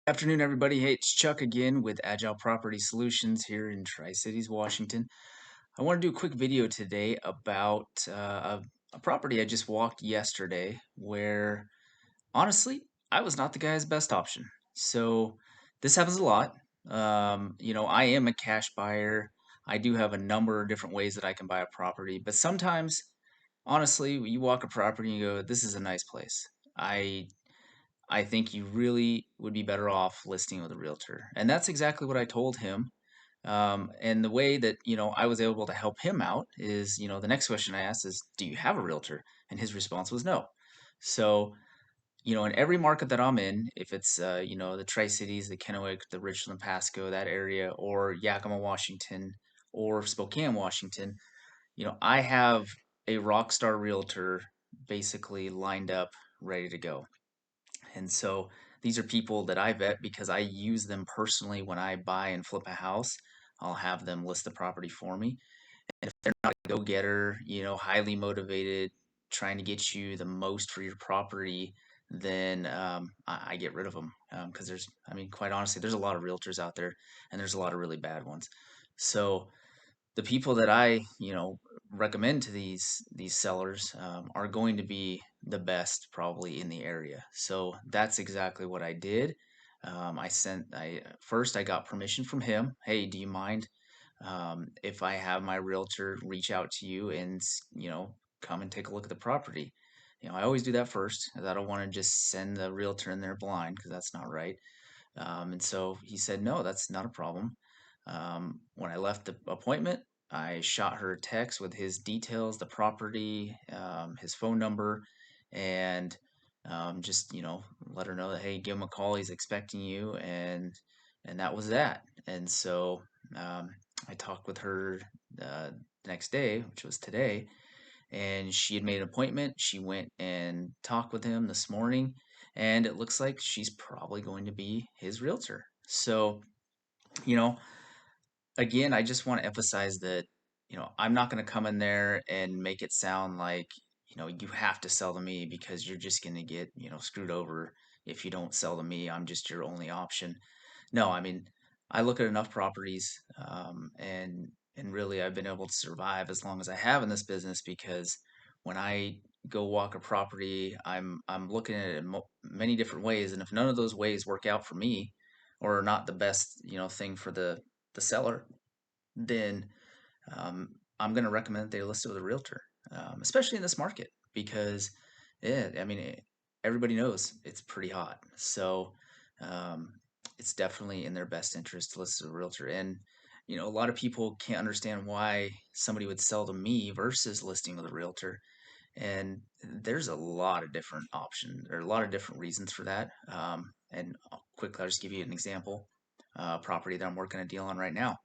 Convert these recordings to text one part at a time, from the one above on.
Afternoon, everybody. Hey, it's Chuck again with Agile Property Solutions here in Tri-Cities, Washington. I want to do a quick video today about a property I just walked yesterday where, honestly, I was not the guy's best option. So this happens a lot. I am a cash buyer. I do have a number of different ways that I can buy a property, but sometimes, honestly, you walk a property and you go, "This is a nice place." I I think you really would be better off listing with a realtor. And that's exactly what I told him. And the way that, I was able to help him out is, the next question I asked is, do you have a realtor? And his response was no. So, in every market that I'm in, if it's, the Tri-Cities, the Kennewick, the Richland, Pasco, that area, or Yakima, Washington, or Spokane, Washington, I have a rock star realtor basically lined up, ready to go. And so these are people that I vet because I use them personally when I buy and flip a house. I'll have them list the property for me. And if they're not a go-getter, highly motivated, trying to get you the most for your property, then I get rid of them. Because quite honestly, there's a lot of realtors out there, and there's a lot of really bad ones. So the people that I, recommend to these sellers are going to be the best probably in the area. So that's exactly what I did. I first I got permission from him. Hey, do you mind if I have my realtor reach out to you and come and take a look at the property? I always do that first, as I don't want to just send the realtor in there blind because that's not right. And so he said, no, that's not a problem. When I left the appointment, I shot her a text with his details, the property, his phone number, and just let her know that, hey, give him a call. He's expecting you, and that was that. And so I talked with her the next day, which was today, and she had made an appointment. She went and talked with him this morning, and it looks like she's probably going to be his realtor. So, you know, again, I just want to emphasize that, I'm not going to come in there and make it sound like, you have to sell to me because you're just going to get, screwed over if you don't sell to me. I'm just your only option. No, I look at enough properties, and really I've been able to survive as long as I have in this business because when I go walk a property, I'm looking at it in many different ways, and if none of those ways work out for me, or are not the best, thing for the seller, then I'm going to recommend that they list it with a realtor, especially in this market because, yeah, everybody knows it's pretty hot. So um, it's definitely in their best interest to list with a realtor. And, a lot of people can't understand why somebody would sell to me versus listing with a realtor. And there's a lot of different options or a lot of different reasons for that. And I'll just give you an example. Property that I'm working a deal on right now.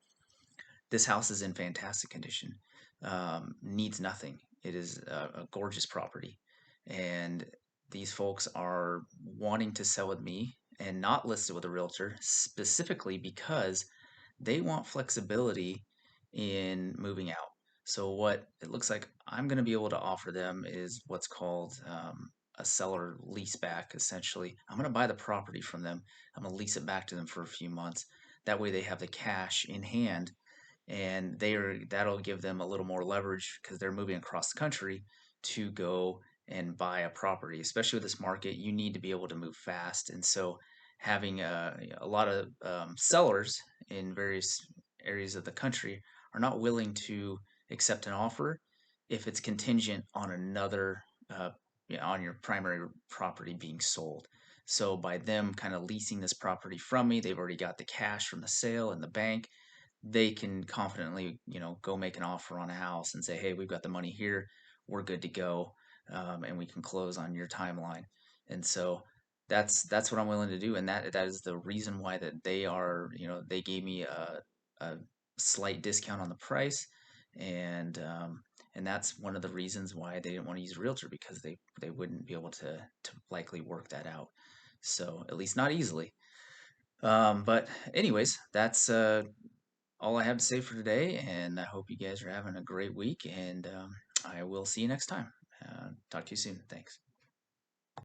This house is in fantastic condition. Needs nothing. It is a gorgeous property, and these folks are wanting to sell with me and not list it with a realtor specifically because they want flexibility in moving out. So what it looks like I'm going to be able to offer them is what's called a seller lease back. Essentially, I'm going to buy the property from them. I'm going to lease it back to them for a few months. That way, they have the cash in hand and that'll give them a little more leverage because they're moving across the country to go and buy a property. Especially with this market, you need to be able to move fast, and so having a lot of sellers in various areas of the country are not willing to accept an offer if it's contingent on another on your primary property being sold. So by them kind of leasing this property from me, they've already got the cash from the sale in the bank. They can confidently, go make an offer on a house and say, "Hey, we've got the money here. We're good to go, and we can close on your timeline." And so that's what I'm willing to do, and that is the reason why that they gave me a slight discount on the price, and and that's one of the reasons why they didn't want to use a realtor because they wouldn't be able to likely work that out. So at least not easily. But anyways, that's all I have to say for today, and I hope you guys are having a great week, and I will see you next time. Talk to you soon. Thanks.